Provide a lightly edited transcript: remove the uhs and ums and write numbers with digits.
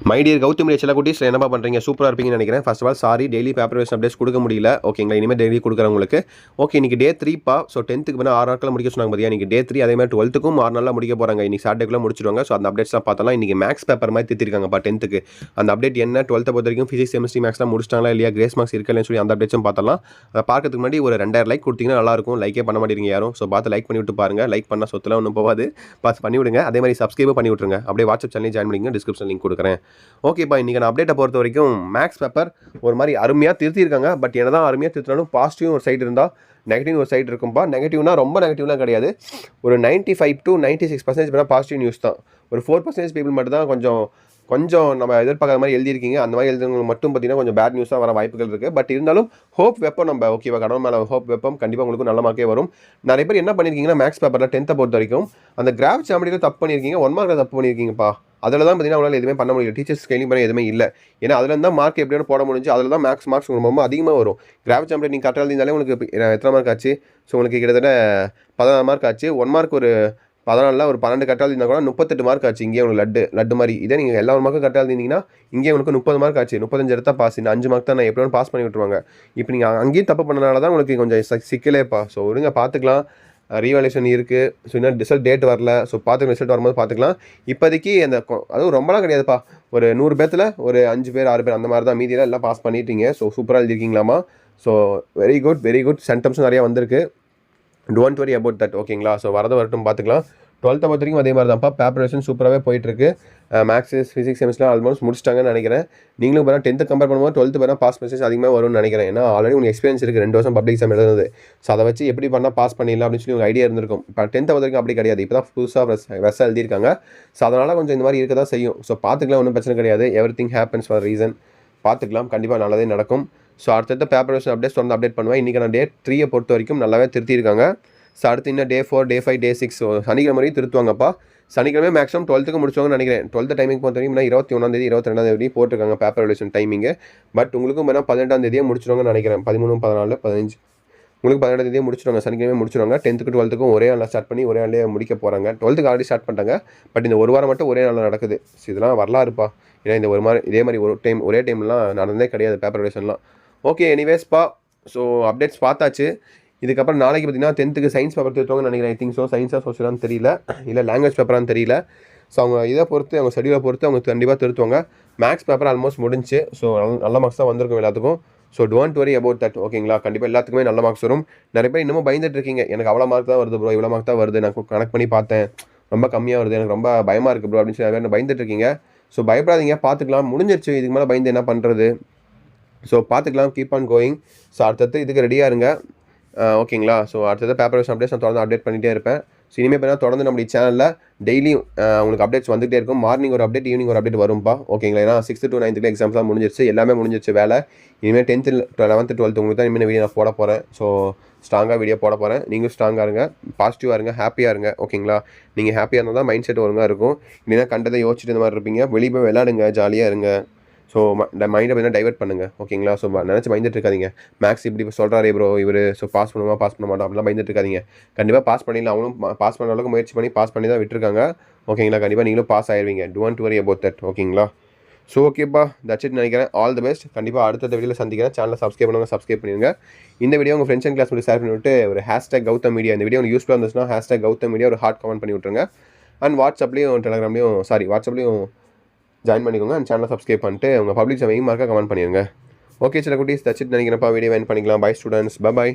My dear Gautham செல்ல குட்டீஸ் என்னப்பா பண்ணுறீங்க? சூப்பராக இருப்பீங்கன்னு நினைக்கிறேன். First of all sorry, daily paper wise updates கொடுக்க முடியல. ஓகேங்களா, இனிமேல் டெய்லி கொடுக்குறேன் உங்களுக்கு. ஓகே, இன்றைக்கி டே 3பா. ஸோ 10th வேணா 6 நாட்களில் முடிக்க சொன்னாங்க பார்த்தியா. இன்றைக்கி டே 3, அதே மாதிரி 12க்கும் 6 நாளில் முடிக்க போகிறாங்க. இன்றைக்கி சாட்டர்டேக்குள்ளே முடிச்சிடுவாங்க. ஸோ அந்த அப்டேட்ஸ்லாம் பார்த்தலாம். இன்றைக்கி மேக்ஸ் பேப்பர் மாதிரி திட்டிருக்காங்கப்பா 10க்கு. அந்த அப்டேட் என்ன, 12th பொறுத்த வரைக்கும் ஃபிசிக்ஸ் கெமிஸ்ட்ரி மேக்ஸ்லாம் முடிச்சிட்டாங்களா இல்லையா, கிரேஸ் மார்க்ஸ் இருக்கலன்னு சொல்லி அந்த அப்டேட்ஸும் பார்த்தலாம். அதை பார்க்கறதுக்கு முன்னாடி ஒரு 2000 லைக் கொடுத்தீங்கன்னா நல்லாயிருக்கும். லைக்கே பண்ண மாட்டேங்க யாரும். ஸோ பார்த்து லைக் பண்ணி விட்டு பாருங்கள். லைக் பண்ணால் சொத்துலாம் ஒன்றும் போகாது. பார்த்து பண்ணி விடுங்க. அதே மாதிரி சப்ஸ்கிரைபும் பண்ணி விட்ருங்க. அப்படியே வாட்ஸ்அப் சேனலையும் ஜாயின் பண்ணிங்க. டிஸ்கிரிப்ஷன் லிங்க் கொடுக்குறேன். ஓகேப்பா, இன்றைக்கி நான் அப்டேட்டை பொறுத்த வரைக்கும் மேக்ஸ் பேப்பர் ஒரு மாதிரி அருமையாக திருத்திருக்காங்க. பட் என்னதான் அருமையாக திருத்தினாலும் பாசிட்டிவ் ஒரு சைடு இருந்தால் நெகட்டிவ் ஒரு சைடு இருக்கும்பா. நெகட்டிவ்னா ரொம்ப நெகட்டிவ்லாம் கிடையாது. ஒரு 95 to 96% வேணால் பாசிட்டிவ் நியூஸ் தான். ஒரு 4% பீப்புள் மட்டும் தான் கொஞ்சம் நம்ம எதிர்பார்க்குற மாதிரி எழுதியிருக்கீங்க. அந்த மாதிரி எழுதுறவங்களுக்கு மட்டும் பார்த்தீங்கன்னா கொஞ்சம் பேட் நியூஸாக வர வாய்ப்புகள் இருக்குது. பட் இருந்தாலும் ஹோப் வெப்பம் நம்ம ஓகேவா, கடவுள் மேலே ஹோப் வெப்பம் கண்டிப்பாக உங்களுக்கு நல்ல மார்க்கே வரும். நிறைய பேர் என்ன பண்ணியிருக்கீங்கன்னா மேக்ஸ் பேப்பரில் 10th பொறுத்த வரைக்கும் அந்த கிராஃப் ஜாமெட்ரியில் தப்பு பண்ணியிருக்கீங்க. 1 மார்க்கில் தப்பு பண்ணியிருக்கீங்கப்பா. அதில் தான் பார்த்தீங்கன்னா அவங்களால எதுவுமே பண்ண முடியல. டீச்சர்ஸ் ஸ்கேலிங் பண்ண எதுவுமே இல்லை. ஏன்னா அதில் இருந்தால் மார்க் எப்படியும் போட முடிஞ்சு. அதில் தான் மார்க்ஸ் ரொம்ப அதிகமாக வரும். கிராஃப் ஜாமெட்ரி நீங்கள் கரெக்டாக எழுதினாலே உங்களுக்கு எத்தனை மார்க் ஆச்சு? ஸோ உங்களுக்கு கிட்டத்தட்ட 16 மார்க் ஆச்சு. 1 மார்க் ஒரு 14 ஒரு 12 கரெக்டாக எழுதினா கூட 38 மார்க் ஆச்சு. இங்கே உங்களுக்கு லட்டு மாதிரி. இதே நீங்கள் எல்லா மார்க்கும் கரெக்டாக எழுதிங்கன்னா இங்கே உங்களுக்கு 30 மார்க் ஆச்சு. 35 எடுத்தால் பாஸ். இந்த 5 மார்க் தான் நான் எப்படியும் பாஸ் பண்ணி விட்டுருவாங்க. இப்போ நீங்கள் அங்கேயும் தப்பு பண்ணனால தான் உங்களுக்கு கொஞ்சம் சிக்கலேப்பா. ஸோ ஒழுங்க பார்த்துக்கலாம். ரீவாலுவேஷன் இருக்குது. ஸோ இன்னும் ரிசல்ட் டேட் வரல. ஸோ பார்த்துக்கலாம், ரிசல்ட் வரும்போது பார்த்துக்கலாம். இப்போதைக்கு அதுவும் ரொம்பலாம் கிடையாதுப்பா. ஒரு 100 பேர்த்தில் ஒரு 5 பேர் 6 பேர் அந்த மாதிரி தான். மீதியெல்லாம் எல்லாம் பாஸ் பண்ணிட்டீங்க. ஸோ சூப்பராக எழுதிருக்கீங்களாமா. So very good. சென்டம்ஸும் நிறையா வந்திருக்கு. Don't worry about that. ஓகேங்களா, ஸோ வரட்டும் பார்த்துக்கலாம். 12th பொறுத்த வரைக்கும் அதே மாதிரி தான்ப்பா. பேப்பரேஷன் சூப்பராகவே போயிட்டுருக்கு. மேக்ஸு ஃபிசிக்ஸ் கெமிஸ்ட்ரிலாம் ஆல்மோஸ்ட் முடிச்சிட்டாங்கன்னு நினைக்கிறேன். நீங்களும் பார்த்தா 10th கம்பேர் பண்ணும்போது 12th பார்த்தா பாஸ் மெசேஜ் அதிகமாக வரும்னு நினைக்கிறேன். ஏன்னா ஆல்ரெடி உங்களுக்கு எக்ஸ்பீரியன்ஸ் இருக்குது. 2 வருஷம் பப்ளிக் எக்ஸாம் எழுதுனது. ஸோ அதை வச்சு எப்படி பண்ணால் பாஸ் பண்ணிடலாம் அப்படின்னு சொல்லி ஒரு ஐடியா இருந்திருக்கும். இப்போ 10th பொறுத்த வரைக்கும் அப்படி கிடையாது. இப்போ தான் புதுசாக ஃப்ரெஷ்ஷாக எழுதியிருக்காங்க. ஸோ அதனால் கொஞ்சம் இந்த மாதிரி இருக்க தான் செய்யும். ஸோ பார்த்துக்கலாம், ஒன்றும் பிரச்சனை கிடையாது. Everything happens for reason. பார்த்துக்கலாம், கண்டிப்பாக நல்லதே நடக்கும். ஸோ அடுத்த பேப்பரேஷன் அப்டேட்ஸ் தொடர்ந்து அப்டேட் பண்ணுவேன். இன்றைக்கி நான் டே 3 பொறுத்த வரைக்கும் நல்லாவே திருத்தியிருக்காங்க. ஸோ அடுத்து இன்னும் டே 4, டே 5, டே 6 ஸோ சனிக்கிழமை வரையும் திருத்துவாங்கப்பா. சனிக்கிழமை மேக்ஸிமம் 12க்கு முடிச்சுவாங்கன்னு நினைக்கிறேன். 12th டைமிங் பொறுத்த வரைக்கும் 21 22 போட்டிருக்காங்க பேப்பர் ரிலேஷன் டைமிங்கு. பட் உங்களுக்கும் வேணால் 18 முடிச்சிடுவாங்கன்னு நினைக்கிறேன். 13, 14, 15 உங்களுக்கு 18 முடிச்சிடுவாங்க. சனிக்கிழமை முடிச்சிடுவாங்க. 10th 12க்கும் ஒரே நாளில் ஸ்டார்ட் பண்ணி ஒரே நாளிலே முடிக்க போகிறாங்க. 12க்கு ஆல்ரெடி ஸ்டார்ட் பண்ணிட்டாங்க. பட் இந்த ஒரு வாரம் மட்டும் ஒரே நாளில் நடக்குது. ஸோ இதெல்லாம் வரலாறுப்பா. ஏன்னா இந்த இதே மாதிரி ஒரே டைம்லாம் நடந்ததே கிடையாது பேப்பர் ரிலேஷன்லாம். ஓகே, எனிவேஸ்ப்பா. ஸோ அப்டேட்ஸ் பார்த்தாச்சு. இதுக்கப்புறம் நாளைக்கு பார்த்தீங்கன்னா 10th சயின்ஸ் பேப்பர் திருத்துவாங்கன்னு நினைக்கிறேன். I think so. சயின்ஸாக சோஷியலான்னு தெரியல, இல்லை லாங்குவேஜ் பேப்பரான்னு தெரியல. ஸோ அவங்க இதை பொறுத்து, அவங்க ஷெடியூலை பொறுத்து அவங்க கண்டிப்பாக திருத்துவாங்க. மேக்ஸ் பேப்பர் ஆல்மோஸ்ட் முடிஞ்சு. ஸோ நல்ல மார்க்ஸ் தான் வந்திருக்கும் எல்லாத்துக்கும். So don't worry about that. ஓகேங்களா, கண்டிப்பாக எல்லாத்துக்குமே நல்ல மார்க்ஸ் வரும். நிறைய பேர் இன்னமும் பயந்துட்டு இருக்கீங்க. எனக்கு அவ்வளோ மார்க் தான் வருது ப்ரோ, இவ்வளோ மார்க் தான் வருது, நான் கனெக்ட் பண்ணி பார்த்தேன், ரொம்ப கம்மியாக வருது, எனக்கு ரொம்ப பயமாக இருக்குது ப்ரோ அப்படின்னு சொல்லி நிறைய பேர் பயந்துட்டு இருக்கீங்க. ஸோ பயப்படாதீங்க, பார்த்துக்கலாம். முடிஞ்சிருச்சு. இதுக்கு மேலே பயந்து என்ன பண்ணுறது? ஸோ பார்த்துக்கலாம். Keep on going. ஸோ அடுத்தது இதுக்கு ரெடியாக இருங்க. ஓகேங்களா, ஸோ அடுத்தது பேப்பர் வைஸ் அப்டேட்ஸ் நான் தொடர்ந்து அப்டேட் பண்ணிகிட்டே இருப்பேன். ஸோ இனிமேல் பார்த்தா தொடர்ந்து நம்மளுடைய சேனலில் டெய்லியும் உங்களுக்கு அப்டேட்ஸ் வந்துகிட்டே இருக்கும். மார்னிங் ஒரு அப்டேட், ஈவினிங் ஒரு அப்டேட் வரும்பா. ஓகேங்களா, ஏன்னா 6th to 9th எக்ஸாம்ஸ்லாம் முடிஞ்சிருச்சு. எல்லாமே முடிஞ்சிருச்சு வேலை. இனிமேல் 10th 11th 12th உங்களுக்கு தான் இனிமேல் வீடியோ நான் போட போகிறேன். ஸோ ஸ்ட்ராங்காக வீடியோ போட போகிறேன். நீங்களும் ஸ்ட்ராங்காக இருங்க, பாசிட்டிவாக இருங்க, ஹாப்பியாக இருங்க. ஓகேங்களா, நீங்கள் ஹாப்பியாக இருந்தால் தான் மைண்ட் செட் ஒழுங்காக இருக்கும். இல்லைன்னா கண்டதை யோசிச்சுட்டு இந்த மாதிரி இருப்பீங்க. வெளியே போய் விளையாடுங்க, ஜாலியாக இருங்க. ஸோ மைண்டை பார்த்தீங்கன்னா டைவர்ட் பண்ணுங்கள். ஓகேங்களா, ஸோ நினச்சி பயந்துட்டு இருக்காதிங்க. மேக்ஸ் இப்படி சொல்கிறாரே ப்ரோ இவர், ஸோ பாஸ் பண்ணுமா பாஸ் பண்ண மாட்டோம் அப்படிலாம் பயந்துட்டு இருக்காதிங்க. கண்டிப்பாக பாஸ் பண்ணிடலாம். அவங்களும் பாஸ் பண்ண அளவுக்கு முயற்சி பண்ணி தான் விட்டுருக்காங்க. ஓகேங்களா, கண்டிப்பாக நீங்களும் பாஸ் ஆயிடுவீங்க. Don't worry about that. ஓகேங்களா, ஸோ ஓகேப்பா, தட்ஸ் இட் நினைக்கிறேன். All the best. கண்டிப்பாக அடுத்த வீடியோவில் சந்திக்கிறேன். சேனலை சப்ஸ்கிரைப் பண்ணிடுங்க. இந்த வீடியோ உங்கள் ஃப்ரெண்ட்ஸ் அண்ட் கிளாஸ் ஷேர் பண்ணிவிட்டு ஒரு #Gautam Media இந்த வீடியோ உங்களுக்கு யூஸ்ஃபுல்லாக இருந்துச்சுன்னா #Gautam Media ஒரு ஹார்ட் கமெண்ட் பண்ணி விட்ருங்க. அண்ட் வாட்ஸ்அப்லேயும் ஜாயின் பண்ணிக்கோங்க. அண்ட் சேனலை சப்ஸ்கிரைப் பண்ணிட்டு உங்கள் பப்ளிக் மெயின் மார்க்காக கமெண்ட் பண்ணிடுங்க. ஓகே சில குட்டீஸ், தட்ஸ் இட் நினைக்கிறப்பா. வீடியோ எண்ட் பண்ணிக்கலாம். Bye students, by.